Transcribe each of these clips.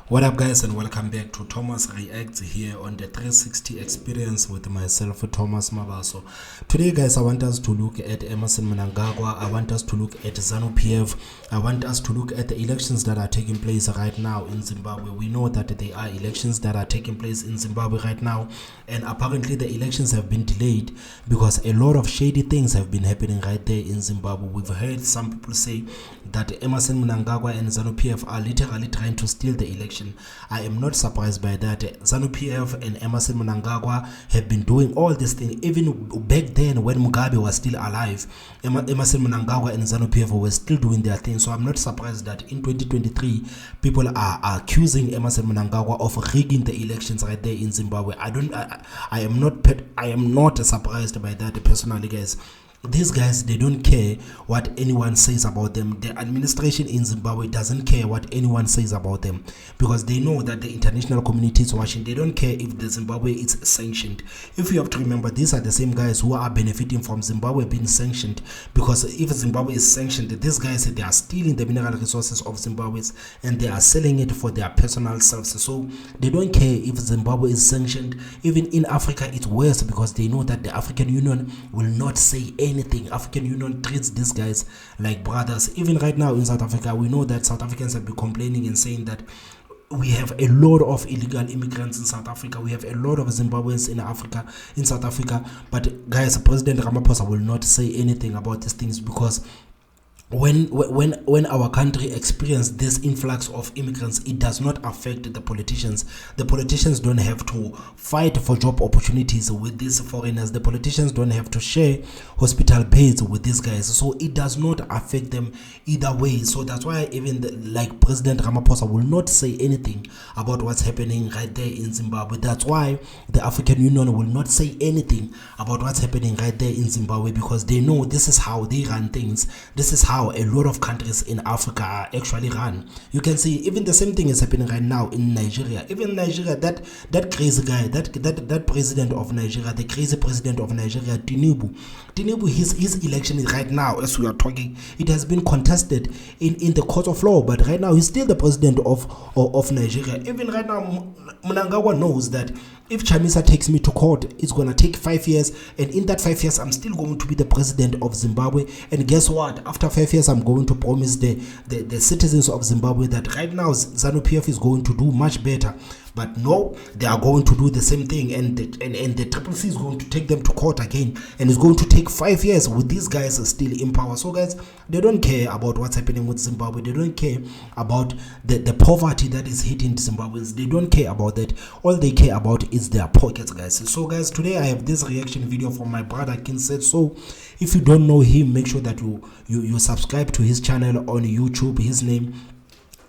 What up, guys, and welcome back to Thomas Reacts here on the 360 experience with myself, Thomas Mabaso. Today, guys, I want us to look at Emmerson Mnangagwa. I want us to look at Zanu-PF. I want us to look at the elections that are taking place right now in Zimbabwe. We know that there are elections that are taking place in Zimbabwe right now, and apparently the elections have been delayed because a lot of shady things have been happening right there in Zimbabwe. We've heard some people say that Emmerson Mnangagwa and Zanu-PF are literally trying to steal the election. I am not surprised by that. Zanu-PF and Emmerson Mnangagwa have been doing all this thing even back then when Mugabe was still alive. Emmerson Mnangagwa and Zanu-PF were still doing their thing, so I'm not surprised that in 2023 people are accusing Emmerson Mnangagwa of rigging the elections right there in Zimbabwe. I am not surprised by that personally, guys. These guys, they don't care what anyone says about them. The administration in Zimbabwe doesn't care what anyone says about them because they know that the international community is watching. They don't care if the Zimbabwe is sanctioned. If you have to remember, these are the same guys who are benefiting from Zimbabwe being sanctioned, because if Zimbabwe is sanctioned, these guys, they are stealing the mineral resources of Zimbabwe and they are selling it for their personal selves. So they don't care if Zimbabwe is sanctioned. Even in Africa, it's worse because they know that the African Union will not say anything. African Union treats these guys like brothers. Even right now in South Africa, we know that South Africans have been complaining and saying that we have a lot of illegal immigrants in South Africa. We have a lot of Zimbabweans in South Africa. But guys, President Ramaphosa will not say anything about these things because when our country experiences this influx of immigrants, it does not affect the politicians. The politicians don't have to fight for job opportunities with these foreigners. The politicians don't have to share hospital beds with these guys. So it does not affect them either way. So that's why even like President Ramaphosa will not say anything about what's happening right there in Zimbabwe. That's why the African Union will not say anything about what's happening right there in Zimbabwe, because they know this is how they run things. This is how a lot of countries in Africa are actually run. You can see even the same thing is happening right now in Nigeria. Even Nigeria, that crazy guy, that president of Nigeria, the crazy president of Nigeria, Tinubu, his election right now, as we are talking, it has been contested in the court of law, but right now he's still the president of Nigeria. Even right now, Mnangagwa knows that if Chamisa takes me to court, it's going to take 5 years, and in that 5 years, I'm still going to be the president of Zimbabwe. And guess what? After 5 years, I'm going to promise the citizens of Zimbabwe that right now, Zanu-PF is going to do much better. But no, they are going to do the same thing, and the ACCUSES is going to take them to court again, and it's going to take 5 years with these guys still in power. So guys, they don't care about what's happening with Zimbabwe. They don't care about the poverty that is hitting Zimbabweans. They don't care about that. All they care about is their pockets, guys. So guys, today I have this reaction video from my brother Kinset. So if you don't know him, make sure that you subscribe to his channel on YouTube. His name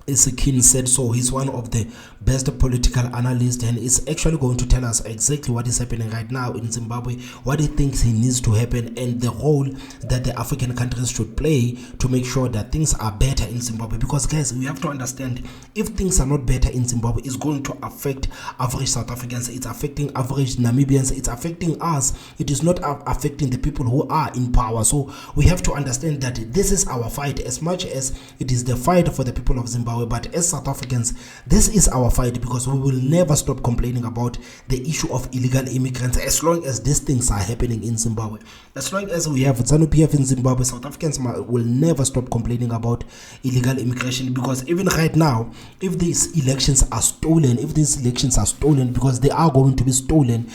is Kinset. So he's one of the best political analysts, and is actually going to tell us exactly what is happening right now in Zimbabwe, what he thinks he needs to happen, and the role that the African countries should play to make sure that things are better in Zimbabwe. Because guys, we have to understand, if things are not better in Zimbabwe, it's going to affect average South Africans, it's affecting average Namibians, it's affecting us. It is not affecting the people who are in power. So we have to understand that this is our fight, as much as it is the fight for the people of Zimbabwe. But as South Africans, this is our fight, because we will never stop complaining about the issue of illegal immigrants as long as these things are happening in Zimbabwe. As long as we have Zanu-PF in Zimbabwe, South Africans will never stop complaining about illegal immigration, because even right now, if these elections are stolen, because they are going to be stolen,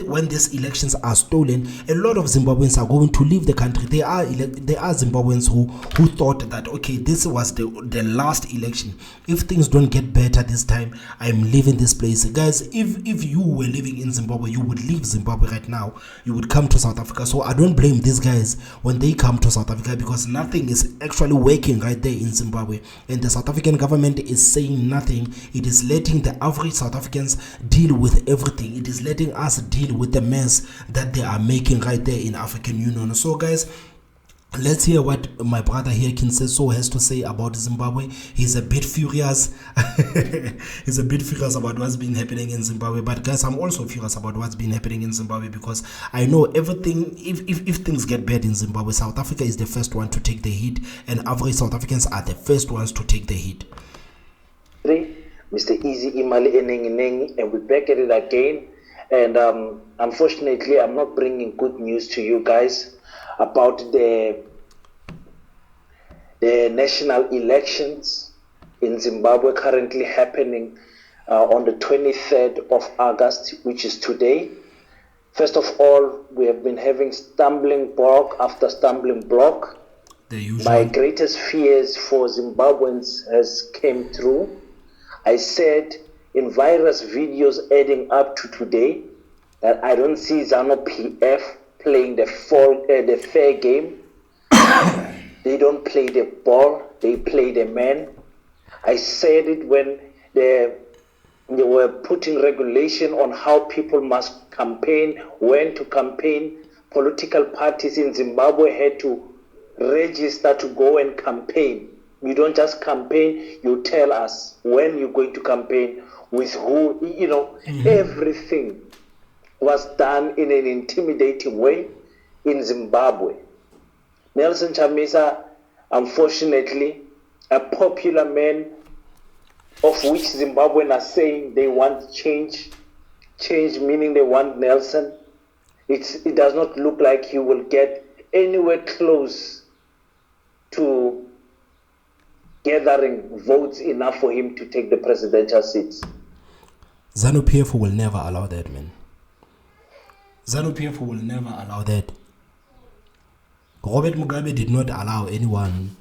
when these elections are stolen, a lot of Zimbabweans are going to leave the country. There are Zimbabweans who thought that, okay, this was the last election. If things don't get better this time, I'm leaving this place. Guys, if you were living in Zimbabwe, you would leave Zimbabwe right now. You would come to South Africa. So I don't blame these guys when they come to South Africa, because nothing is actually working right there in Zimbabwe. And the South African government is saying nothing. It is letting the average South Africans deal with everything. It is letting us deal with the mess that they are making right there in African Union. So guys, let's hear what my brother here, Kinseso, has to say about Zimbabwe. He's a bit furious. He's a bit furious about what's been happening in Zimbabwe. But guys, I'm also furious about what's been happening in Zimbabwe, because I know everything, if things get bad in Zimbabwe, South Africa is the first one to take the hit, and average South Africans are the first ones to take the hit. Mr. Easy Imali Enengi, and we're back at it again. And unfortunately, I'm not bringing good news to you guys about the national elections in Zimbabwe currently happening on the 23rd of August, which is today. First of all, we have been having stumbling block after stumbling block. My greatest fears for Zimbabweans has came through. I said in various videos adding up to today that I don't see Zanu-PF playing the fair game. They don't play the ball, they play the man. I said it when they were putting regulation on how people must campaign, when to campaign. Political parties in Zimbabwe had to register to go and campaign. You don't just campaign, you tell us when you're going to campaign, with who, Everything was done in an intimidating way in Zimbabwe. Nelson Chamisa, unfortunately, a popular man of which Zimbabweans are saying they want change meaning they want Nelson. It does not look like he will get anywhere close to gathering votes enough for him to take the presidential seats. Zanu-PF will never allow that, man. Zanu-PF will never allow that. Robert Mugabe did not allow anyone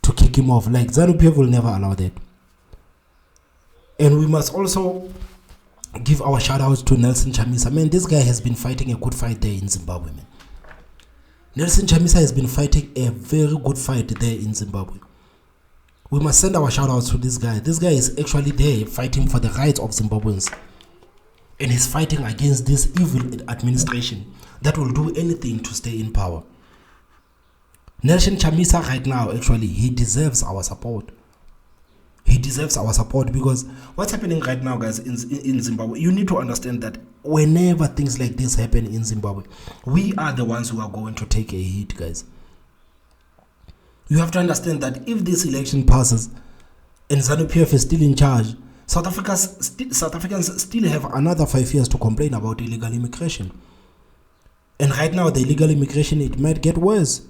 to kick him off. Like, Zanu-PF will never allow that. And we must also give our shout outs to Nelson Chamisa. Man, this guy has been fighting a good fight there in Zimbabwe, man. Nelson Chamisa has been fighting a very good fight there in Zimbabwe. We must send our shout outs to this guy. This guy is actually there fighting for the rights of Zimbabweans. And he's fighting against this evil administration that will do anything to stay in power. Nelson Chamisa right now, actually, he deserves our support. He deserves our support because what's happening right now, guys, in Zimbabwe, you need to understand that whenever things like this happen in Zimbabwe, we are the ones who are going to take a hit, guys. You have to understand that if this election passes and Zanu-PF is still in charge, South Africans still have another 5 years to complain about illegal immigration. And right now, the illegal immigration, it might get worse.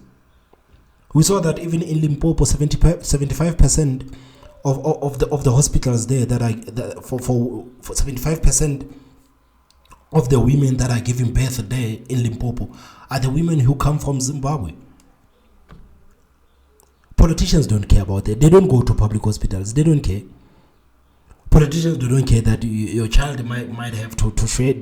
We saw that even in Limpopo, 75% of the hospitals there for 75% of the women that are giving birth there in Limpopo are the women who come from Zimbabwe. Politicians don't care about that. They don't go to public hospitals. They don't care. Politicians don't care that your child might have to share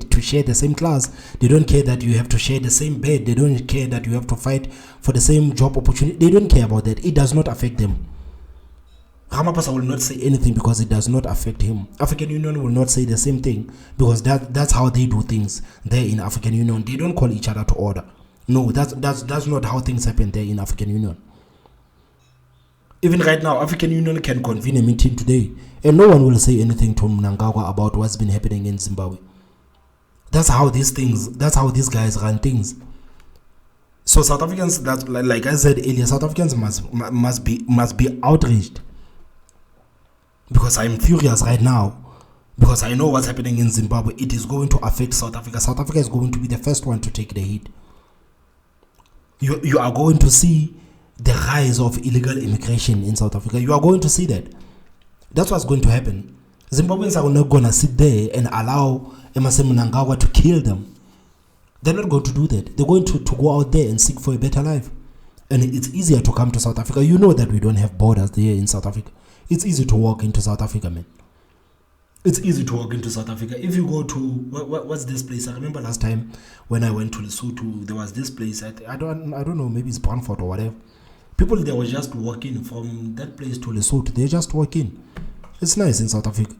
the same class. They don't care that you have to share the same bed. They don't care that you have to fight for the same job opportunity. They don't care about that. It does not affect them. Ramaphosa will not say anything because it does not affect him. African Union will not say the same thing because that's how they do things there in African Union. They don't call each other to order. No, that's not how things happen there in African Union. Even right now, African Union can convene a meeting today and no one will say anything to Mnangagwa about what's been happening in Zimbabwe. That's how these guys run things. So South Africans, that like I said earlier, South Africans must be outraged. Because I'm furious right now. Because I know what's happening in Zimbabwe. It is going to affect South Africa. South Africa is going to be the first one to take the hit. You are going to see the rise of illegal immigration in South Africa. You are going to see that. That's what's going to happen. Zimbabweans are not going to sit there and allow Emmerson Mnangagwa to kill them. They're not going to do that. They're going to go out there and seek for a better life. And it's easier to come to South Africa. You know that we don't have borders there in South Africa. It's easy to walk into South Africa, man. It's easy to walk into South Africa. If you go to, what's this place? I remember last time when I went to Lesotho, there was this place. I don't know, maybe it's Brantford or whatever. People, they were just walking from that place to Lesotho. They just walk in. It's nice in South Africa.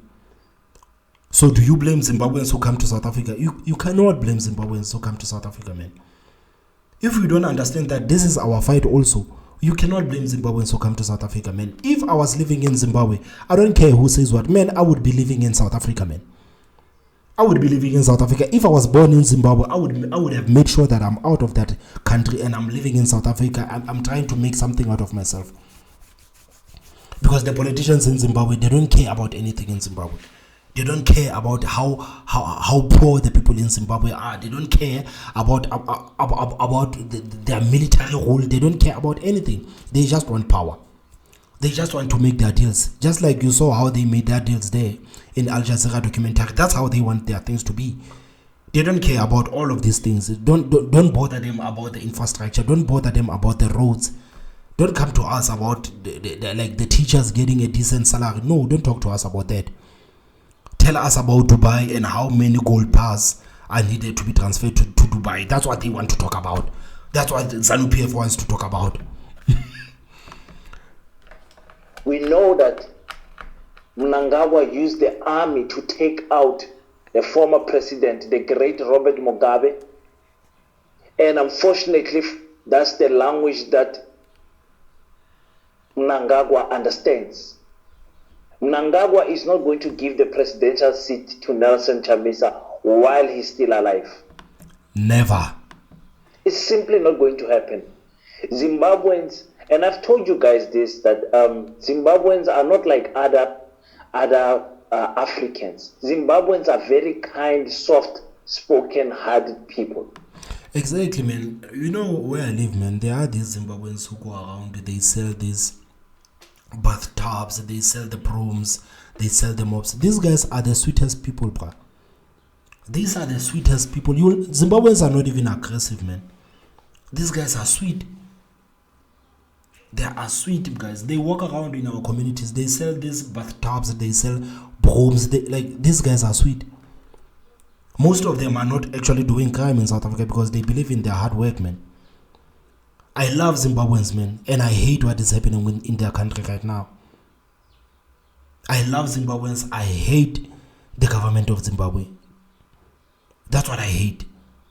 So do you blame Zimbabweans who come to South Africa? You cannot blame Zimbabweans who come to South Africa, man. If you don't understand that this is our fight also, you cannot blame Zimbabweans who come to South Africa, man. If I was living in Zimbabwe, I don't care who says what, man, I would be living in South Africa, man. I would be living in South Africa. If I was born in Zimbabwe, I would have made sure that I'm out of that country and I'm living in South Africa. I'm trying to make something out of myself. Because the politicians in Zimbabwe, they don't care about anything in Zimbabwe. They don't care about how poor the people in Zimbabwe are. They don't care about their military rule. They don't care about anything. They just want power. They just want to make their deals. Just like you saw how they made their deals there in Al Jazeera documentary. That's how they want their things to be. They don't care about all of these things. Don't bother them about the infrastructure. Don't bother them about the roads. Don't come to us about the teachers getting a decent salary. No, don't talk to us about that. Tell us about Dubai and how many gold bars are needed to be transferred to Dubai. That's what they want to talk about. That's what Zanu-PF wants to talk about. We know that Mnangagwa used the army to take out the former president, the great Robert Mugabe. And unfortunately, that's the language that Mnangagwa understands. Mnangagwa is not going to give the presidential seat to Nelson Chamisa while he's still alive. Never. It's simply not going to happen. Zimbabweans, and I've told you guys this, that Zimbabweans are not like other Africans. Zimbabweans are very kind, soft-spoken, hearted people. Exactly, man. You know where I live, man, there are these Zimbabweans who go around, they sell these bathtubs, they sell the brooms, they sell the mops. These guys are the sweetest people, bro. These are the sweetest people. Zimbabweans are not even aggressive, man. These guys are sweet. They are sweet guys. They walk around in our communities. They sell these bathtubs. They sell brooms. These guys are sweet. Most of them are not actually doing crime in South Africa because they believe in their hard work, man. I love Zimbabweans, man, and I hate what is happening in their country right now. I love Zimbabweans. I hate the government of Zimbabwe. That's what I hate.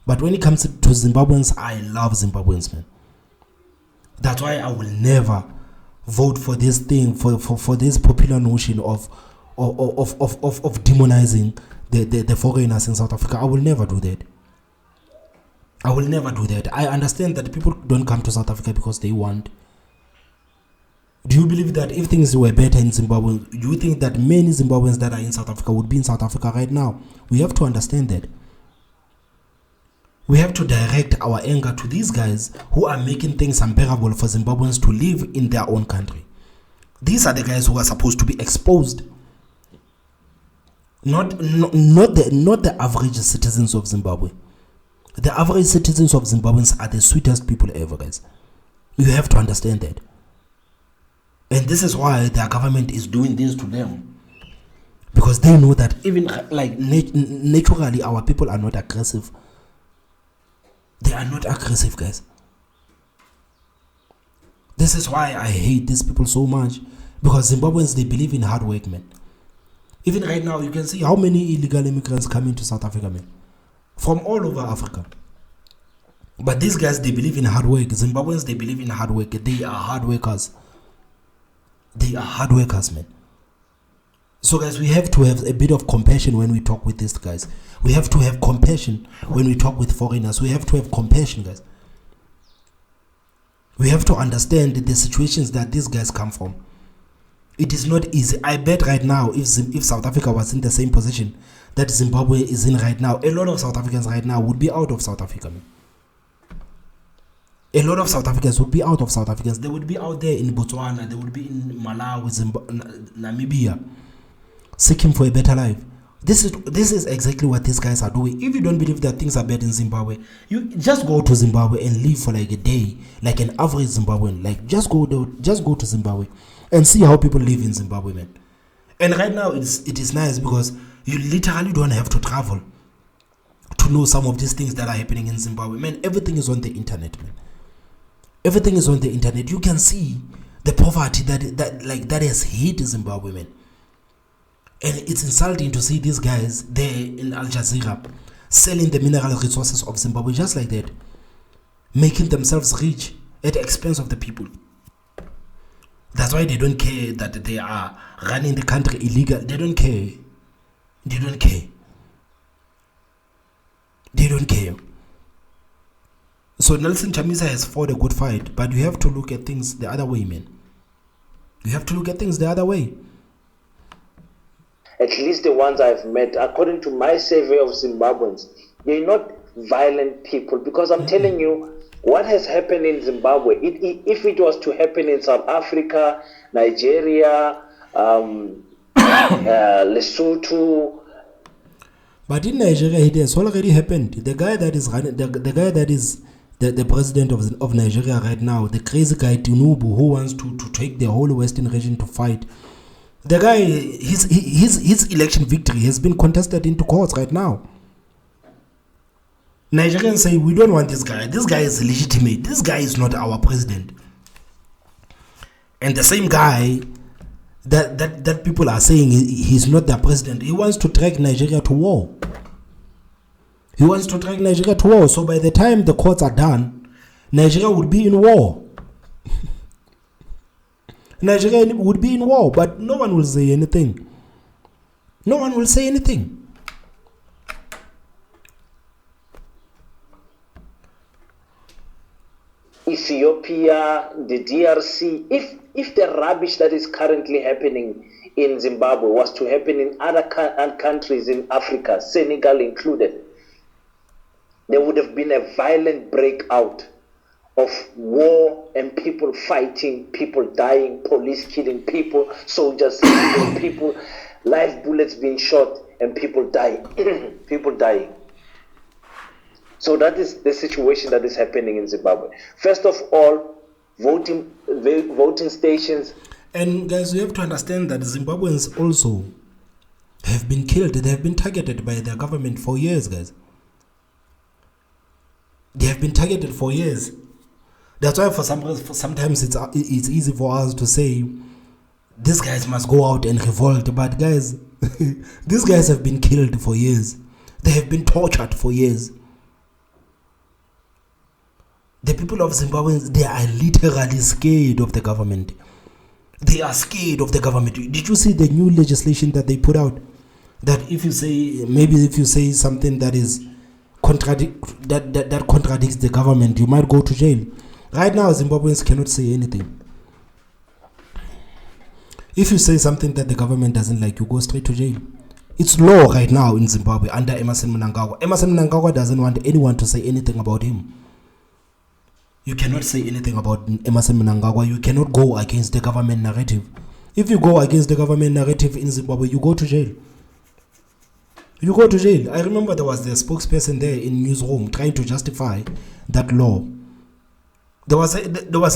But when it comes to Zimbabweans, I love Zimbabweans, man. That's why I will never vote for this thing, for this popular notion of demonizing the foreigners in South Africa. I will never do that. I will never do that. I understand that people don't come to South Africa because they want. Do you believe that if things were better in Zimbabwe, do you think that many Zimbabweans that are in South Africa would be in South Africa right now? We have to understand that. We have to direct our anger to these guys who are making things unbearable for Zimbabweans to live in their own country. These are the guys who are supposed to be exposed. Not the average citizens of Zimbabwe. The average citizens of Zimbabweans are the sweetest people ever, guys. You have to understand that. And this is why their government is doing this to them. Because they know that even like naturally our people are not aggressive. They are not aggressive, guys. This is why I hate these people so much. Because Zimbabweans, they believe in hard work, man. Even right now, you can see how many illegal immigrants come into South Africa, man. From all over Africa. But these guys, they believe in hard work. Zimbabweans, they believe in hard work. They are hard workers. They are hard workers, man. So guys, we have to have a bit of compassion when we talk with these guys. We have to have compassion when we talk with foreigners. We have to have compassion, guys. We have to understand the situations that these guys come from. It is not easy. I bet right now, if South Africa was in the same position that Zimbabwe is in right now, a lot of South Africans right now would be out of South Africa, man. A lot of South Africans would be out of South Africans. They would be out there in Botswana. They would be in Malawi, Namibia, seeking for a better life. This is exactly what these guys are doing. If you don't believe that things are bad in Zimbabwe, you just go to Zimbabwe and live for like a day, like an average Zimbabwean. Like just go to Zimbabwe and see how people live in Zimbabwe, man. And right now it is nice because you literally don't have to travel to know some of these things that are happening in Zimbabwe, man. Everything is on the internet, man. Everything is on the internet. You can see the poverty that has hit Zimbabwe, man. And it's insulting to see these guys there in Al Jazeera selling the mineral resources of Zimbabwe just like that, making themselves rich at the expense of the people. That's why they don't care that they are running the country illegal. They don't care. They don't care. They don't care. So Nelson Chamisa has fought a good fight, but you have to look at things the other way, man. You have to look at things the other way. At least the ones I've met, according to my survey of Zimbabweans, they're not violent people. Because I'm telling you, what has happened in Zimbabwe, if it was to happen in South Africa, Nigeria, Lesotho. But in Nigeria, it has already happened. The guy that is running, the guy that is the president of Nigeria right now, the crazy guy Tinubu, who wants to take the whole Western region to fight. The guy, his election victory has been contested into courts right now. Nigerians say, we don't want this guy. This guy is illegitimate. This guy is not our president. And the same guy that people are saying he's not their president, he wants to drag Nigeria to war. He wants to drag Nigeria to war. So by the time the courts are done, Nigeria would be in war. Nigeria would be in war, but no one will say anything. No one will say anything. Ethiopia, the DRC, if the rubbish that is currently happening in Zimbabwe was to happen in other countries in Africa, Senegal included, there would have been a violent breakout of war and people fighting, people dying, police killing people, soldiers killing people, live bullets being shot, and people dying. People dying. So that is the situation that is happening in Zimbabwe. First of all, voting stations. And guys, you have to understand that Zimbabweans also have been killed. They have been targeted by their government for years, guys. They have been targeted for years. That's why sometimes it's easy for us to say these guys must go out and revolt. But guys, these guys have been killed for years. They have been tortured for years. The people of Zimbabwe, they are literally scared of the government. They are scared of the government. Did you see the new legislation that they put out? That if you say something that is that contradicts the government, you might go to jail. Right now, Zimbabweans cannot say anything. If you say something that the government doesn't like, you go straight to jail. It's law right now in Zimbabwe under Emmerson Mnangagwa. Emmerson Mnangagwa doesn't want anyone to say anything about him. You cannot say anything about Emmerson Mnangagwa. You cannot go against the government narrative. If you go against the government narrative in Zimbabwe, you go to jail. You go to jail. I remember there was the spokesperson there in newsroom trying to justify that law. There was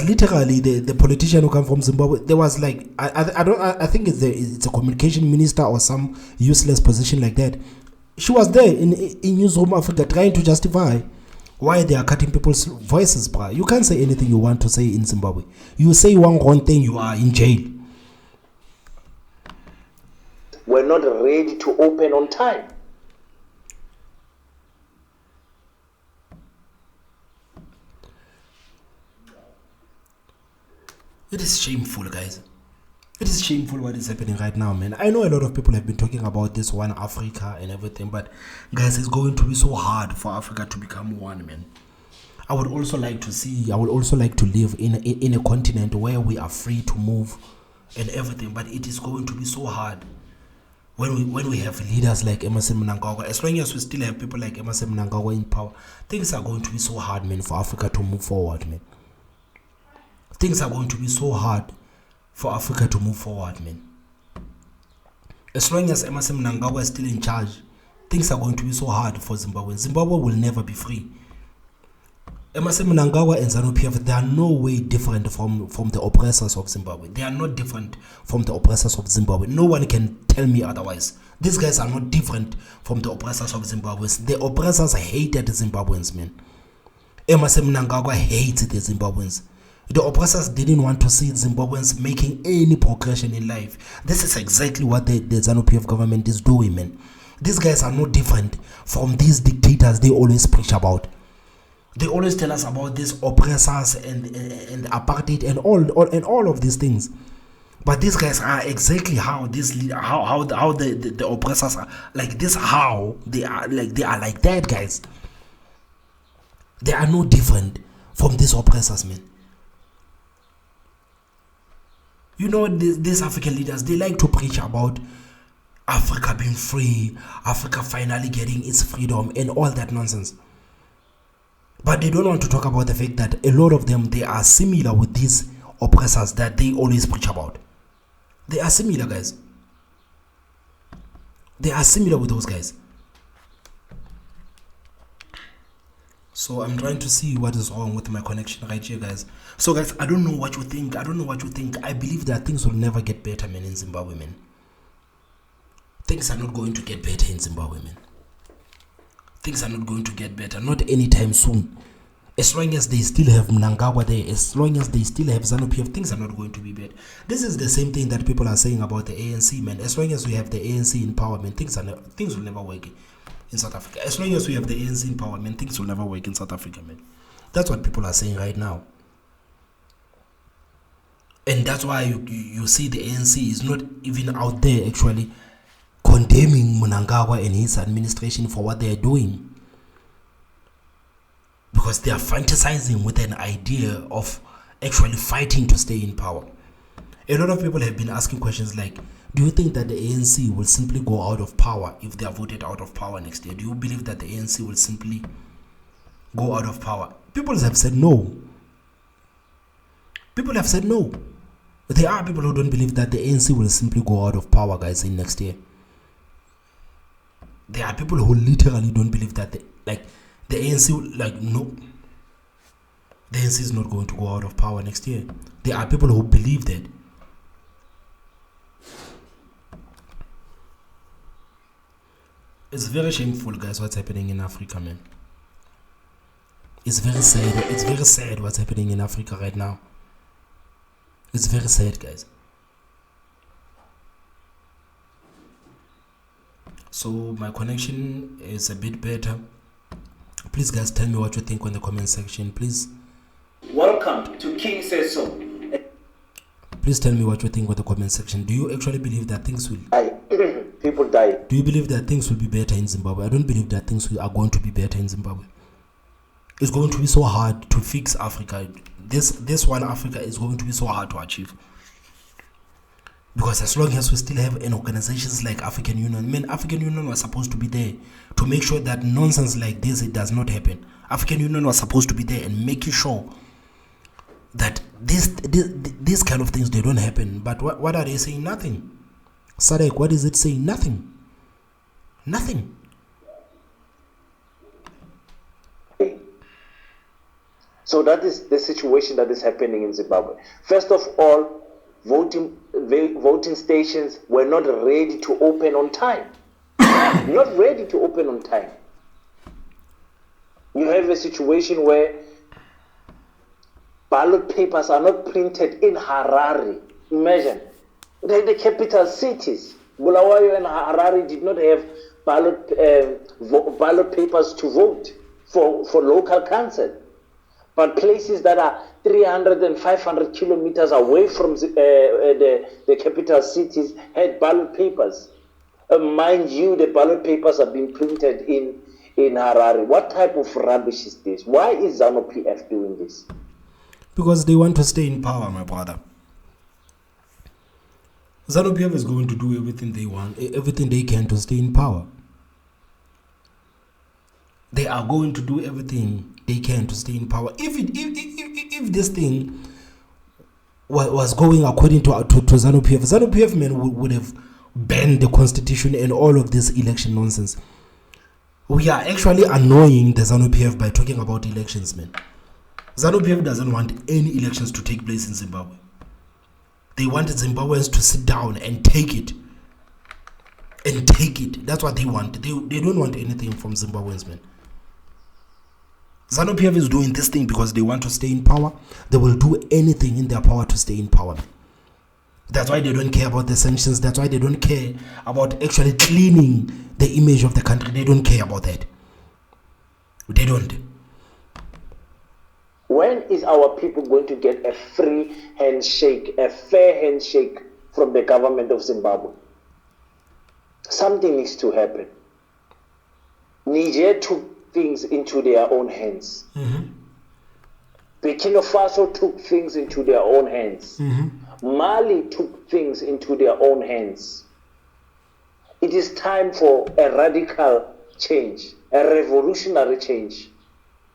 literally the politician who come from Zimbabwe. There was like I think it's a communication minister or some useless position like that. She was there in newsroom Africa trying to justify why they are cutting people's voices, bruh. You can't say anything you want to say in Zimbabwe. You say one wrong thing, you are in jail. We're not ready to open on time. It is shameful, guys. It is shameful what is happening right now, man. I know a lot of people have been talking about this one Africa and everything, but guys, it's going to be so hard for Africa to become one, man. I would also like to live in a continent where we are free to move and everything, but it is going to be so hard when we have leaders like Emmerson Mnangagwa. As long as we still have people like Emmerson Mnangagwa in power, things are going to be so hard, man, for Africa to move forward, man. Things are going to be so hard for Africa to move forward, man. As long as Emmerson Mnangagwa is still in charge, things are going to be so hard for Zimbabwe. Zimbabwe will never be free. Emmerson Mnangagwa and Zanu-PF, they are no way different from the oppressors of Zimbabwe. They are not different from the oppressors of Zimbabwe. No one can tell me otherwise. These guys are not different from the oppressors of Zimbabwe. The oppressors hated the Zimbabweans, man. Emmerson Mnangagwa hates the Zimbabweans. The oppressors didn't want to see Zimbabweans making any progression in life. This is exactly what the Zanu-PF government is doing, man. These guys are no different from these dictators they always preach about. They always tell us about these oppressors and apartheid and all of these things. But these guys are exactly how the oppressors are like this. How they are like that, guys. They are no different from these oppressors, man. You know, these African leaders, they like to preach about Africa being free, Africa finally getting its freedom and all that nonsense. But they don't want to talk about the fact that a lot of them, they are similar with these oppressors that they always preach about. They are similar, guys. They are similar with those guys. So I'm trying to see what is wrong with my connection right here, guys. So guys, I don't know what you think. I believe that things will never get better, man, in Zimbabwe, man. Things are not going to get better in Zimbabwe, man. Things are not going to get better, not anytime soon. As long as they still have Mnangagwa there, as long as they still have Zanu-PF, things are not going to be better. This is the same thing that people are saying about the ANC, man. As long as we have the ANC in power, man, things will never work in South Africa. As long as we have the ANC in power, man, things will never work in South Africa, man. That's what people are saying right now. And that's why you see the ANC is not even out there actually condemning Mnangagwa and his administration for what they are doing. Because they are fantasizing with an idea of actually fighting to stay in power. A lot of people have been asking questions like, do you think that the ANC will simply go out of power if they are voted out of power next year? Do you believe that the ANC will simply go out of power? People have said no. People have said no. There are people who don't believe that the ANC will simply go out of power, guys, in next year. There are people who literally don't believe that the ANC, no. The ANC is not going to go out of power next year. There are people who believe that. It's very shameful, guys, what's happening in Africa, man. It's very sad. It's very sad what's happening in Africa right now. It's very sad, guys. So my connection is a bit better. Please, guys, tell me what you think in the comment section, please. Welcome to King Says So. Please tell me what you think in the comment section. Do you actually believe that things will... People die. Do you believe that things will be better in Zimbabwe? I don't believe that things are going to be better in Zimbabwe. It's going to be so hard to fix Africa. This one Africa is going to be so hard to achieve. Because as long as we still have an organizations like African Union, African Union was supposed to be there to make sure that nonsense like this, it does not happen. African Union was supposed to be there and making sure that these kind of things, they don't happen. But what are they saying? Nothing. Sadek, what is it saying? Nothing. Nothing. So that is the situation that is happening in Zimbabwe. First of all, voting stations were not ready to open on time. Not ready to open on time. You have a situation where ballot papers are not printed in Harare. Imagine. The capital cities, Bulawayo and Harare, did not have ballot papers to vote for local council. But places that are 300 and 500 kilometers away from the capital cities had ballot papers. Mind you, the ballot papers have been printed in Harare. What type of rubbish is this? Why is Zanu-PF doing this? Because they want to stay in power, my brother. Zanu-PF is going to do everything they want, everything they can to stay in power. They are going to do everything they can to stay in power. If this thing was going according to Zanu-PF, Zanu-PF men would have banned the constitution and all of this election nonsense. We are actually annoying the Zanu-PF by talking about elections, man. Zanu-PF doesn't want any elections to take place in Zimbabwe. They want Zimbabweans to sit down and take it. And take it. That's what they want. They don't want anything from Zimbabweans, man. Zanu-PF is doing this thing because they want to stay in power. They will do anything in their power to stay in power. That's why they don't care about the sanctions. That's why they don't care about actually cleaning the image of the country. They don't care about that. They don't. When is our people going to get a free handshake, a fair handshake from the government of Zimbabwe? Something needs to happen. Niger took things into their own hands. Burkina Faso took things into their own hands. Mali took things into their own hands. It is time for a radical change, a revolutionary change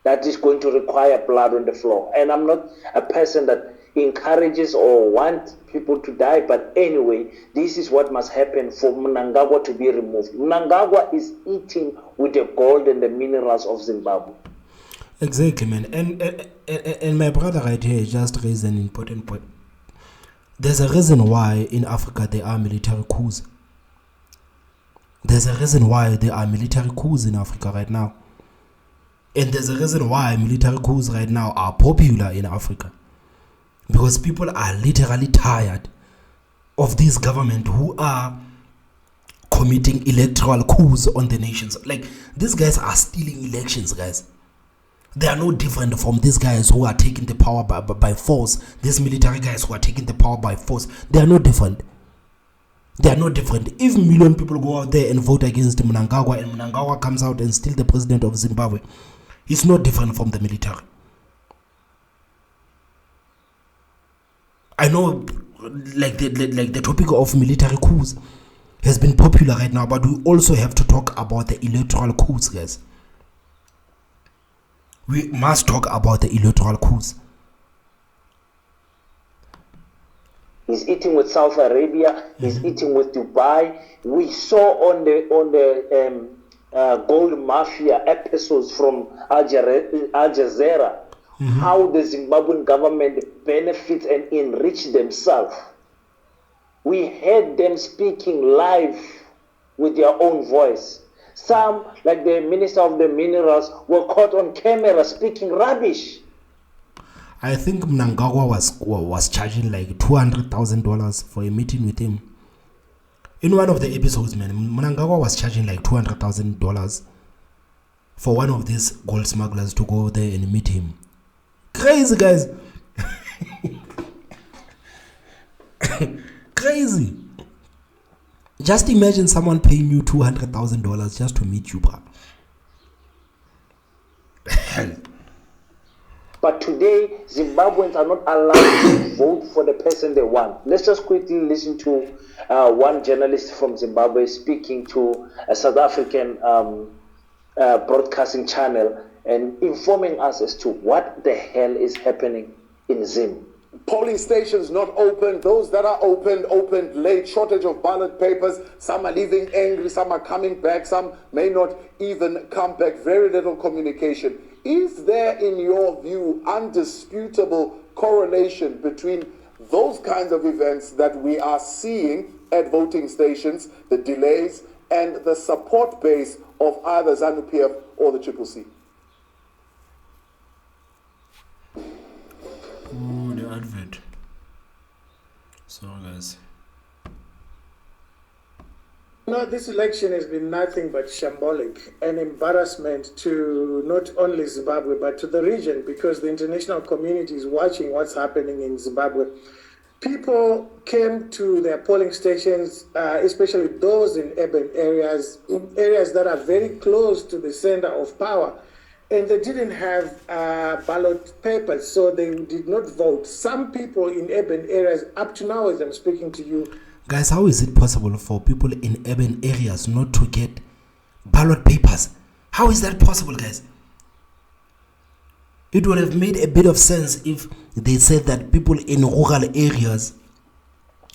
that is going to require blood on the floor. And I'm not a person that encourages or wants people to die, but anyway, this is what must happen for Mnangagwa to be removed. Mnangagwa is eating with the gold and the minerals of Zimbabwe. Exactly, man. And my brother right here just raised an important point. There's a reason why in Africa there are military coups. There's a reason why there are military coups in Africa right now. And there's a reason why military coups right now are popular in Africa. Because people are literally tired of this government who are committing electoral coups on the nations. Like, these guys are stealing elections, guys. They are no different from these guys who are taking the power by force. These military guys who are taking the power by force. They are no different. They are no different. If a million people go out there and vote against Mnangagwa and Mnangagwa comes out and still the president of Zimbabwe, it's no different from the military. I know like the topic of military coups has been popular right now, but we also have to talk about the electoral coups, guys. We must talk about the electoral coups. He's eating with South Arabia. He's eating with Dubai. We saw on the gold mafia episodes from Al Jazeera how the Zimbabwean government benefits and enrich themselves. We heard them speaking live with their own voice. Some, like the Minister of the Minerals, were caught on camera speaking rubbish. I think Mnangagwa was charging like $200,000 for a meeting with him. In one of the episodes, man, Mnangagwa was charging like $200,000 for one of these gold smugglers to go there and meet him. Crazy, guys. Crazy. Just imagine someone paying you $200,000 just to meet you, bro. Hell. But today, Zimbabweans are not allowed to vote for the person they want. Let's just quickly listen to one journalist from Zimbabwe speaking to a South African broadcasting channel and informing us as to what the hell is happening in ZIM. Polling stations not open. Those that are opened late. Shortage of ballot papers. Some are leaving angry. Some are coming back. Some may not even come back. Very little communication. Is there, in your view, undisputable correlation between those kinds of events that we are seeing at voting stations, the delays, and the support base of either Zanu-PF or the CCC? Oh, the advert. Sorry, guys. No, this election has been nothing but shambolic, an embarrassment to not only Zimbabwe but to the region, because the international community is watching what's happening in Zimbabwe. People came to their polling stations, especially those in urban areas that are very close to the center of power, and they didn't have ballot papers, so they did not vote. Some people in urban areas, up to now as I'm speaking to you, guys, how is it possible for people in urban areas not to get ballot papers? How is that possible, guys? It would have made a bit of sense if they said that people in rural areas,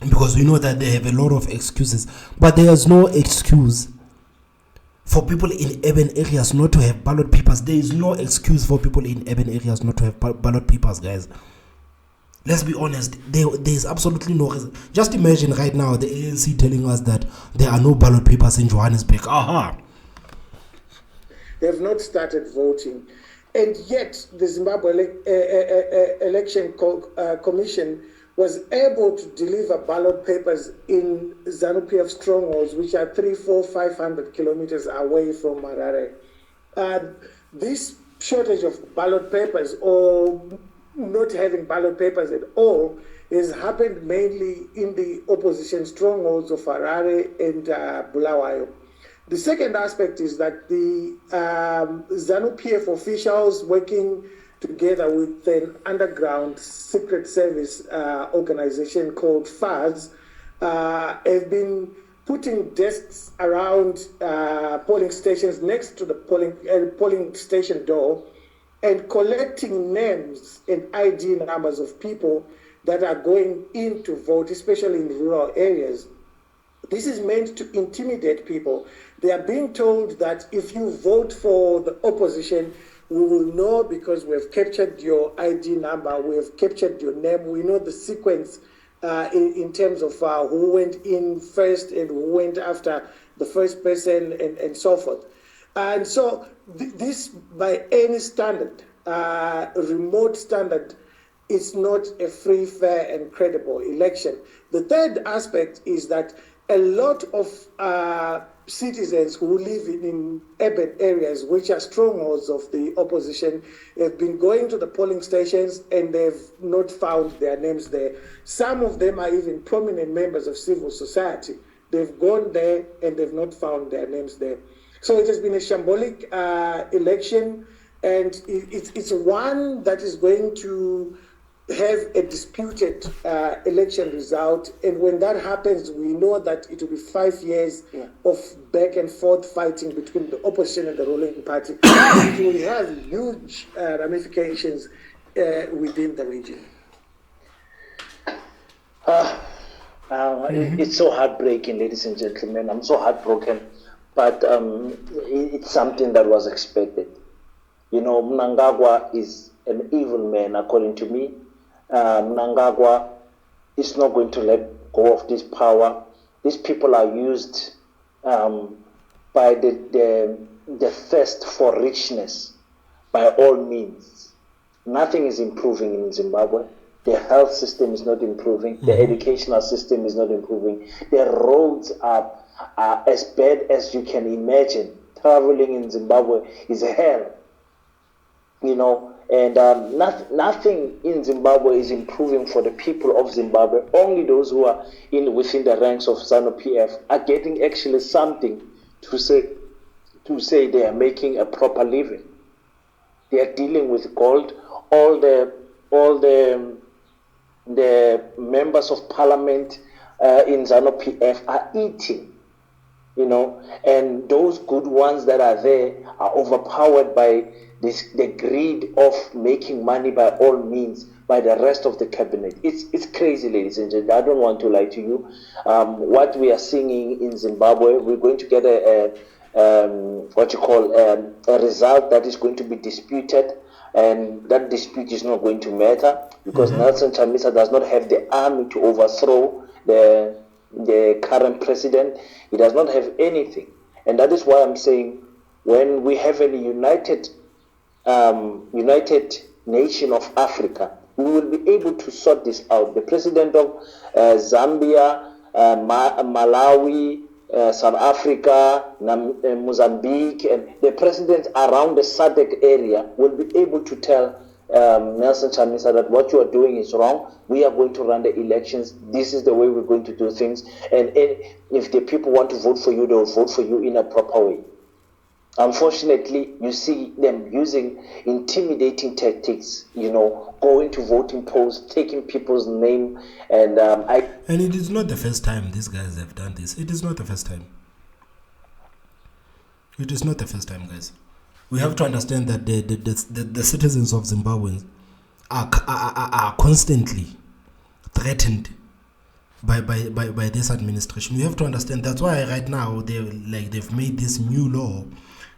because we know that they have a lot of excuses, but there is no excuse for people in urban areas not to have ballot papers. There is no excuse for people in urban areas not to have ballot papers, guys. Let's be honest, there is absolutely no reason. Just imagine right now the ANC telling us that there are no ballot papers in Johannesburg. Aha! They've not started voting. And yet the Zimbabwe Election Commission was able to deliver ballot papers in Zanu-PF strongholds, which are 300, 400, 500 kilometers away from Harare. This shortage of ballot papers, or not having ballot papers at all, has happened mainly in the opposition strongholds of Harare and Bulawayo. The second aspect is that the Zanu-PF officials working together with an underground secret service organization called FAS, have been putting desks around polling stations next to the polling station door and collecting names and ID numbers of people that are going in to vote, especially in rural areas. This is meant to intimidate people. They are being told that if you vote for the opposition, we will know because we have captured your ID number, we have captured your name, we know the sequence in terms of who went in first and who went after the first person and so forth. And so this, by any standard, remote standard, it's not a free, fair, and credible election. The third aspect is that a lot of citizens who live in urban areas, which are strongholds of the opposition, have been going to the polling stations and they've not found their names there. Some of them are even prominent members of civil society. They've gone there and they've not found their names there. So it has been a shambolic election, and it's one that is going to have a disputed election result, and when that happens, we know that it will be 5 years of back and forth fighting between the opposition and the ruling party. It will have huge ramifications within the region. It's so heartbreaking, ladies and gentlemen. I'm so heartbroken, but it's something that was expected. You know, Mnangagwa is an evil man, according to me. Mnangagwa is not going to let go of this power. These people are used by the thirst for richness by all means. Nothing is improving in Zimbabwe. The health system is not improving. The educational system is not improving. The roads are as bad as you can imagine. Traveling in Zimbabwe is hell. You know, and nothing in Zimbabwe is improving for the people of Zimbabwe. Only those who are within the ranks of Zanu-PF are getting actually something to say they are making a proper living. They are dealing with gold. All the members of parliament in Zanu-PF are eating, you know, and those good ones that are there are overpowered by the greed of making money by all means by the rest of the cabinet. It's crazy, ladies and gentlemen. I don't want to lie to you. What we are seeing in Zimbabwe, we're going to get a result that is going to be disputed, and that dispute is not going to matter because Nelson Chamisa does not have the army to overthrow the current president. He does not have anything, and that is why I'm saying when we have a united nation of Africa, we will be able to sort this out. The president of Zambia, Malawi, South Africa, Mozambique, and the presidents around the SADC area will be able to tell Nelson Chamisa that what you are doing is wrong. We are going to run the elections. This is the way we're going to do things. And if the people want to vote for you, they'll vote for you in a proper way. Unfortunately, you see them using intimidating tactics, you know, going to voting polls, taking people's name, and And it is not the first time these guys have done this. It is not the first time. It is not the first time, guys. We have to understand that the citizens of Zimbabwe are constantly threatened by this administration. We have to understand that's why right now they've made this new law,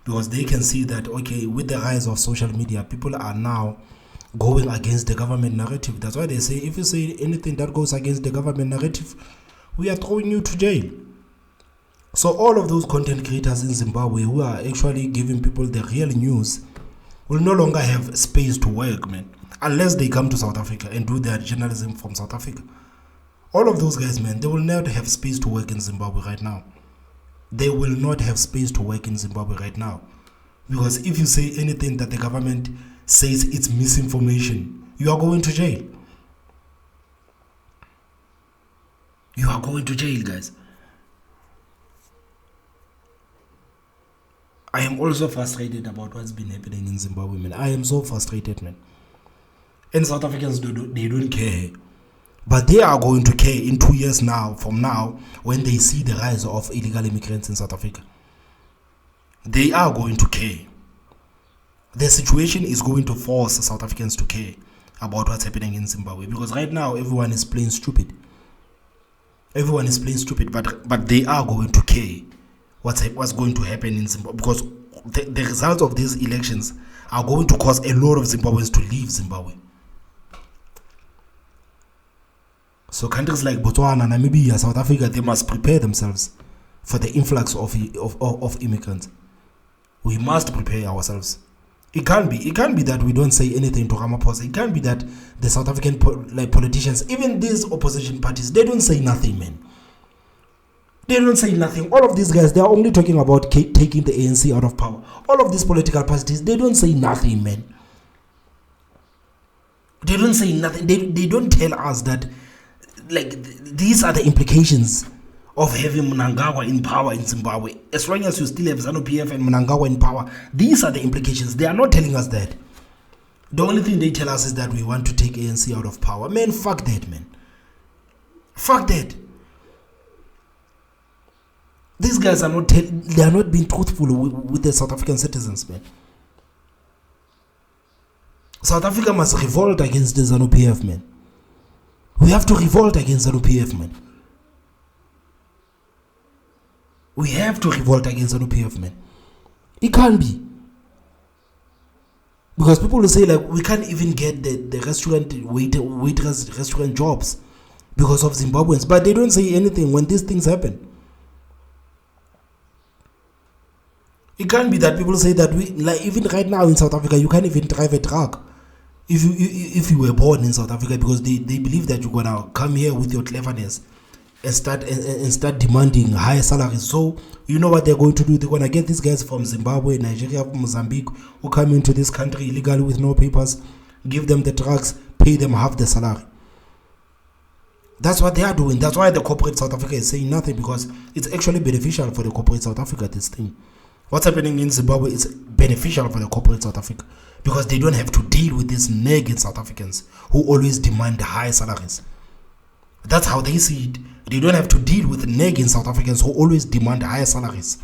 because they can see that, okay, with the rise of social media, people are now going against the government narrative. That's why they say if you say anything that goes against the government narrative, we are throwing you to jail. So all of those content creators in Zimbabwe who are actually giving people the real news will no longer have space to work, man, unless they come to South Africa and do their journalism from South Africa. All of those guys, man, they will not have space to work in Zimbabwe right now. They will not have space to work in Zimbabwe right now. Because if you say anything that the government says it's misinformation, you are going to jail. You are going to jail, guys. I am also frustrated about what's been happening in Zimbabwe, man. I am so frustrated, man. And South Africans, they don't care. But they are going to care in 2 years from now, when they see the rise of illegal immigrants in South Africa. They are going to care. The situation is going to force South Africans to care about what's happening in Zimbabwe. Because right now, everyone is playing stupid. Everyone is playing stupid, but they are going to care what's going to happen in Zimbabwe. Because the results of these elections are going to cause a lot of Zimbabweans to leave Zimbabwe. So countries like Botswana, Namibia, South Africa, they must prepare themselves for the influx of immigrants. We must prepare ourselves. It can't be that we don't say anything to Ramaphosa. It can't be that the South African politicians, even these opposition parties, they don't say nothing, man. They don't say nothing. All of these guys, they are only talking about taking the ANC out of power. All of these political parties, they don't say nothing, man. They don't say nothing. They don't tell us that, like, these are the implications of having Mnangagwa in power in Zimbabwe. As long as you still have Zanu-PF and Mnangagwa in power, these are the implications. They are not telling us that. The only thing they tell us is that we want to take ANC out of power. Man, fuck that, man. Fuck that. These guys are not they are not being truthful with the South African citizens, man. South Africa must revolt against the Zanu-PF, man. We have to revolt against Zanu-PF, man. We have to revolt against Zanu-PF, man. It can't be. Because people will say, like, we can't even get the restaurant waitress restaurant jobs because of Zimbabweans. But they don't say anything when these things happen. It can't be that people say that we, like, even right now in South Africa, you can't even drive a truck if you were born in South Africa, because they believe that you're gonna come here with your cleverness and start demanding higher salaries. So you know what they're going to do? They're gonna get these guys from Zimbabwe, Nigeria, Mozambique, who come into this country illegally with no papers, give them the trucks, pay them half the salary. That's what they are doing. That's why the corporate South Africa is saying nothing, because it's actually beneficial for the corporate South Africa, this thing. What's happening in Zimbabwe is beneficial for the corporate South Africa, because they don't have to deal with these nagging South Africans who always demand high salaries. That's how they see it. They don't have to deal with nagging South Africans who always demand higher salaries.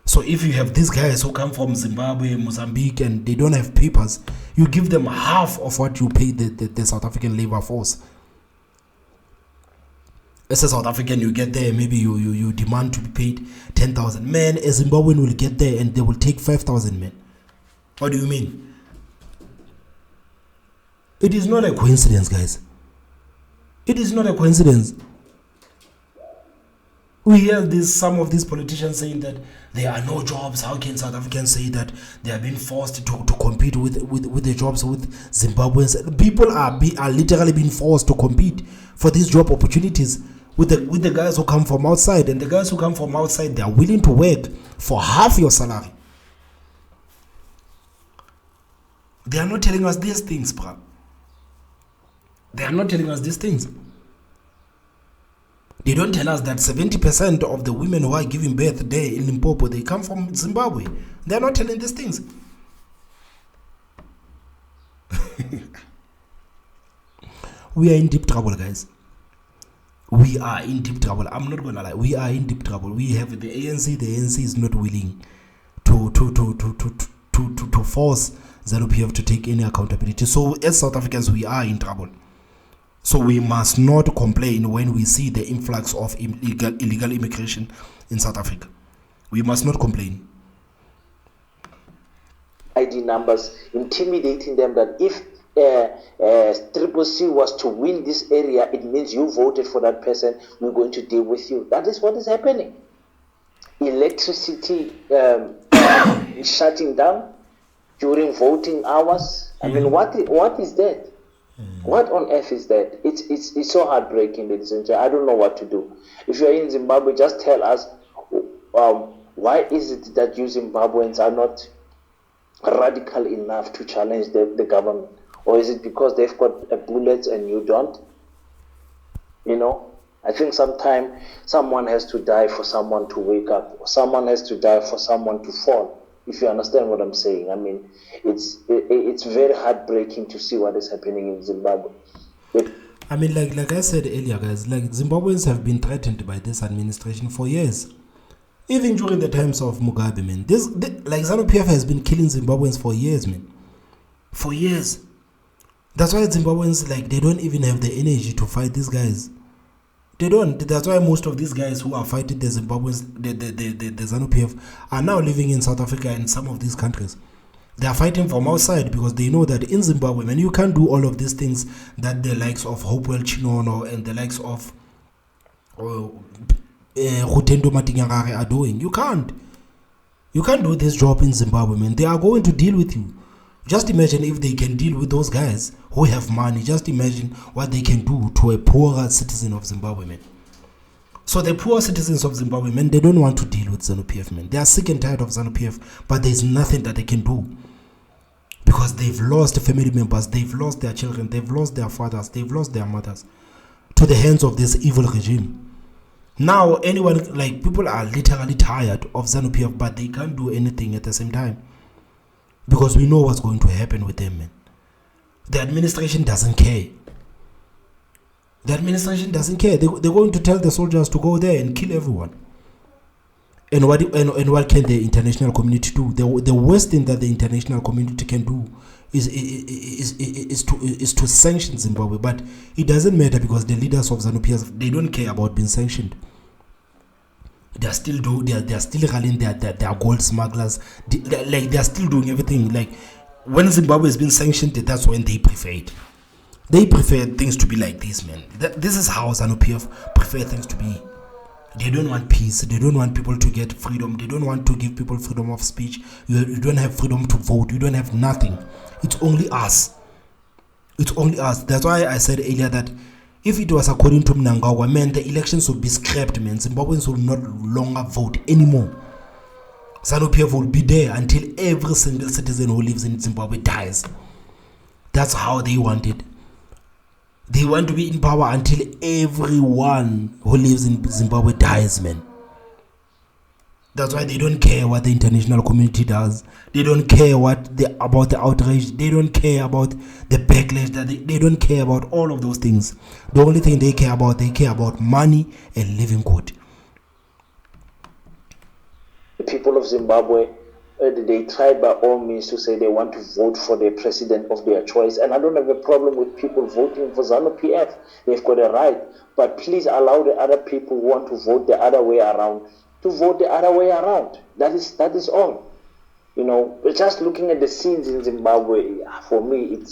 So if you have these guys who come from Zimbabwe, Mozambique, and they don't have papers, you give them half of what you pay the South African labor force. As a South African, you get there, maybe you demand to be paid 10,000. Man, a Zimbabwean will get there and they will take 5,000, man. What do you mean? It is not a coincidence, guys. It is not a coincidence. We hear some of these politicians saying that there are no jobs. How can South Africans say that they are being forced to compete with the jobs with Zimbabweans? People are literally being forced to compete for these job opportunities with the guys who come from outside. And the guys who come from outside, they are willing to work for half your salary. They are not telling us these things, bruh. They are not telling us these things. They don't tell us that 70% of the women who are giving birth there in Limpopo, they come from Zimbabwe. They are not telling these things. We are in deep trouble, guys. We are in deep trouble. I'm not gonna lie. We are in deep trouble. We have the ANC. The ANC is not willing to force Zanu-PF to take any accountability. So as South Africans, we are in trouble. So we must not complain when we see the influx of illegal immigration in South Africa. We must not complain. ID numbers, intimidating them that if Triple C was to win this area, it means you voted for that person, we're going to deal with you. That is what is happening. Electricity shutting down during voting hours. I mean, what is that? What on earth is that? It's so heartbreaking, ladies and gentlemen. I don't know what to do. If you're in Zimbabwe, just tell us why is it that you Zimbabweans are not radical enough to challenge the government? Or is it because they've got bullets and you don't? You know? I think sometimes someone has to die for someone to wake up, or someone has to die for someone to fall. If you understand what I'm saying, I mean, it's very heartbreaking to see what is happening in Zimbabwe. I mean, like I said earlier, guys, like Zimbabweans have been threatened by this administration for years. Even during the times of Mugabe, man. Like Zanu-PF has been killing Zimbabweans for years, man. For years. That's why Zimbabweans, like, they don't even have the energy to fight these guys. They don't. That's why most of these guys who are fighting the Zimbabweans, the Zanu-PF, are now living in South Africa and some of these countries. They are fighting from outside because they know that in Zimbabwe, man, you can't do all of these things that the likes of Hopewell Chinono and the likes of Rutendo Matinyangare are doing. You can't. You can't do this job in Zimbabwe, man. They are going to deal with you. Just imagine if they can deal with those guys who have money. Just imagine what they can do to a poorer citizen of Zimbabwe, man. So the poor citizens of Zimbabwe, man, they don't want to deal with Zanu-PF, man. They are sick and tired of Zanu-PF, but there's nothing that they can do. Because they've lost family members, they've lost their children, they've lost their fathers, they've lost their mothers to the hands of this evil regime. Now, anyone, like, people are literally tired of Zanu-PF, but they can't do anything at the same time. Because we know what's going to happen with them, man. The administration doesn't care. The administration doesn't care. They're going to tell the soldiers to go there and kill everyone. And what can the international community do? The worst thing that the international community can do is to sanction Zimbabwe. But it doesn't matter because the leaders of Zanu-PF, they don't care about being sanctioned. They're still running their gold smugglers. They're still doing everything. Like, when Zimbabwe has been sanctioned, that's when they prefer it. They prefer things to be like this, man. This is how Zanu-PF prefer things to be. They don't want peace. They don't want people to get freedom. They don't want to give people freedom of speech. You don't have freedom to vote. You don't have nothing. It's only us. It's only us. That's why I said earlier that if it was according to Mnangagwa, man, the elections would be scrapped, man. Zimbabweans will not longer vote anymore. Zanu-PF will be there until every single citizen who lives in Zimbabwe dies. That's how they want it. They want to be in power until everyone who lives in Zimbabwe dies, man. That's why they don't care what the international community does. They don't care about the outrage. They don't care about the backlash. They don't care about all of those things. The only thing they care about money and living good. The people of Zimbabwe, they tried by all means to say they want to vote for the president of their choice. And I don't have a problem with people voting for Zanu-PF. They've got a right. But please allow the other people who want to vote the other way around to vote the other way around. That is all. You know, just looking at the scenes in Zimbabwe, for me,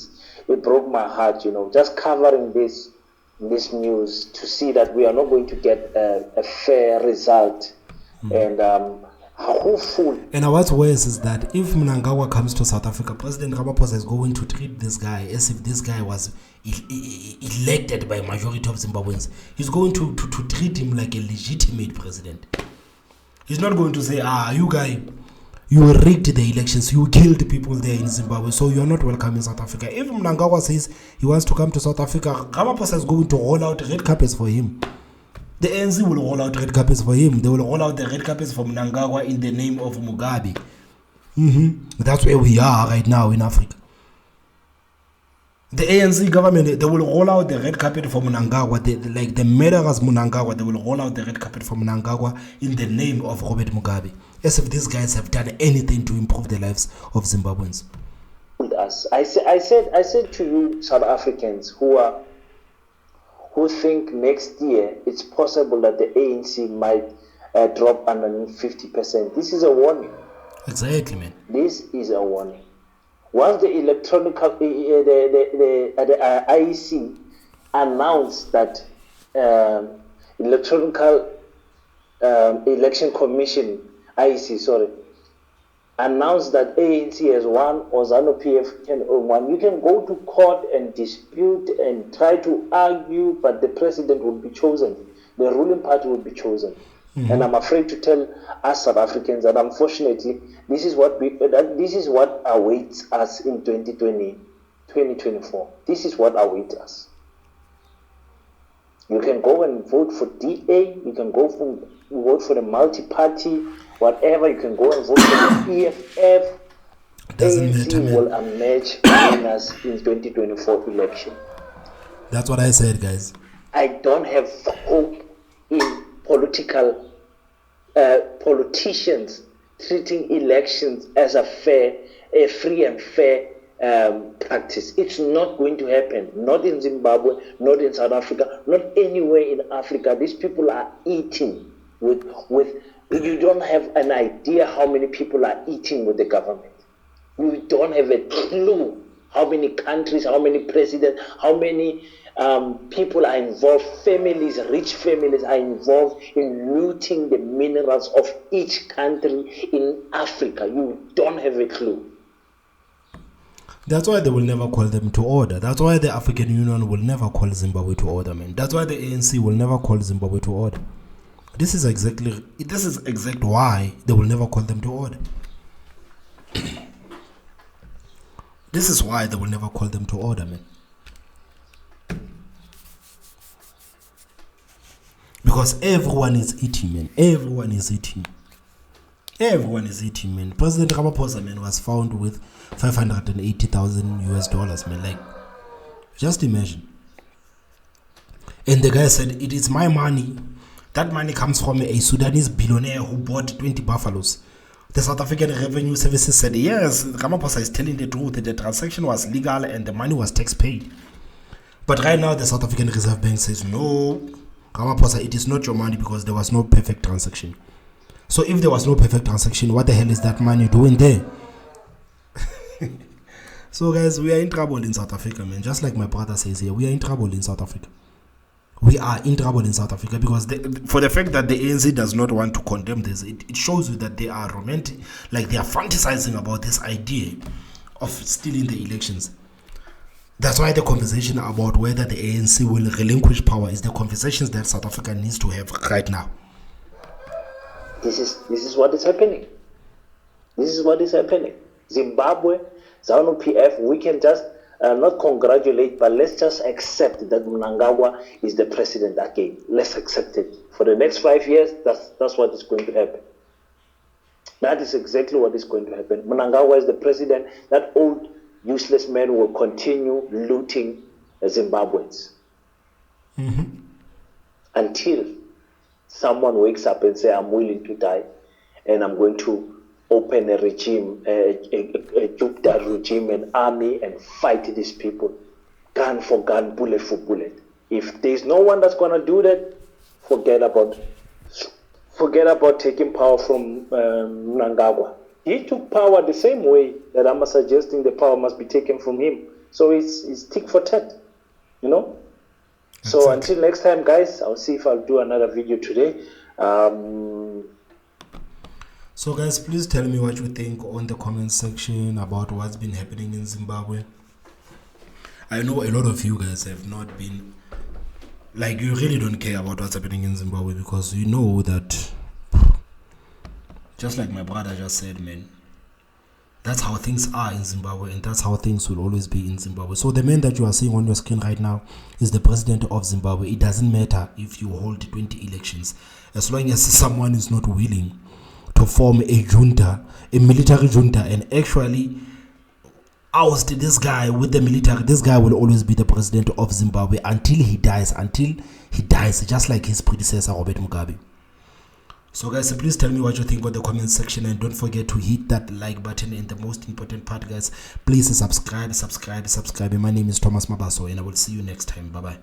it broke my heart, you know, just covering this news to see that we are not going to get a fair result. And hopeful. And what's worse is that if Mnangagwa comes to South Africa, President Ramaphosa is going to treat this guy as if this guy was elected by a majority of Zimbabweans. He's going to treat him like a legitimate president. He's not going to say, you guy, you rigged the elections, you killed people there in Zimbabwe, so you're not welcome in South Africa. If Mnangagwa says he wants to come to South Africa, Ramaphosa is going to roll out red carpets for him. The ANC will roll out red carpets for him. They will roll out the red carpets for Mnangagwa in the name of Mugabe. That's where we are right now in Africa. The ANC government, they will roll out the red carpet for Mnangagwa. The murderers Mnangagwa, they will roll out the red carpet for Mnangagwa in the name of Robert Mugabe. As if these guys have done anything to improve the lives of Zimbabweans. I said to you, South Africans who think next year it's possible that the ANC might drop underneath 50%. This is a warning. Exactly, man. This is a warning. Once the IEC announced that Electoral Election Commission, IEC, announced that ANC has won or Zanu-PF can won, you can go to court and dispute and try to argue, but the president will be chosen. The ruling party will be chosen. And I'm afraid to tell us South Africans that unfortunately this is what awaits us in 2024. This is what awaits us. You can go and vote for DA, you can vote for the multi-party, whatever, you can go and vote for the EFF. Doesn't ANC matter, man. will emerge winners in 2024 election. That's what I said, guys. I don't have hope in politicians treating elections as a free and fair practice. It's not going to happen. Not in Zimbabwe, not in South Africa, not anywhere in Africa. These people are eating with. You don't have an idea how many people are eating with the government. You don't have a clue how many countries, how many presidents, how many people are involved. Families, rich families are involved in looting the minerals of each country in Africa. You don't have a clue. That's why they will never call them to order. That's why the African Union will never call Zimbabwe to order, man. That's why the ANC will never call Zimbabwe to order. This is exactly why they will never call them to order. This is why they will never call them to order, man. Because everyone is eating, man. Everyone is eating. Everyone is eating, man. President Ramaphosa, man, was found with $580,000 US, man. Like, just imagine. And the guy said, it is my money. That money comes from a Sudanese billionaire who bought 20 buffaloes. The South African Revenue Services said, yes, Ramaphosa is telling the truth. The transaction was legal and the money was tax paid. But right now, the South African Reserve Bank says, no, Ramaphosa, it is not your money because there was no perfect transaction. So if there was no perfect transaction, what the hell is that money doing there? So guys, we are in trouble in South Africa, man. Just like my brother says here, we are in trouble in South Africa. We are in trouble in South Africa because for the fact that the ANC does not want to condemn this, it shows you that they are romantic, like they are fantasizing about this idea of stealing the elections. That's why the conversation about whether the ANC will relinquish power is the conversations that South Africa needs to have right now. This is what is happening. This is what is happening. Zimbabwe, Zanu-PF, we can just not congratulate, but let's just accept that Mnangagwa is the president again. Let's accept it. For the next 5 years, that's what is going to happen. That is exactly what is going to happen. Mnangagwa is the president. That old useless man will continue looting Zimbabweans. Until someone wakes up and says, I'm willing to die and I'm going to open a regime, a Jupiter regime, an army, and fight these people, gun for gun, bullet for bullet. If there's no one that's going to do that, forget about taking power from Mnangagwa. He took power the same way that I'm suggesting the power must be taken from him. So it's tick for tat, you know? So until next time, guys, I'll see if I'll do another video today. So guys, please tell me what you think on the comment section about what's been happening in Zimbabwe. I know a lot of you guys have not been, like, you really don't care about what's happening in Zimbabwe because you know that, just like my brother just said, man, that's how things are in Zimbabwe and that's how things will always be in Zimbabwe. So the man that you are seeing on your screen right now is the president of Zimbabwe. It doesn't matter if you hold 20 elections. As long as someone is not willing to form a junta, a military junta, and actually oust this guy with the military, this guy will always be the president of Zimbabwe until he dies, just like his predecessor, Robert Mugabe. So guys, please tell me what you think on the comment section and don't forget to hit that like button, and the most important part, guys, please subscribe. My name is Thomas Mabaso and I will see you next time. Bye bye.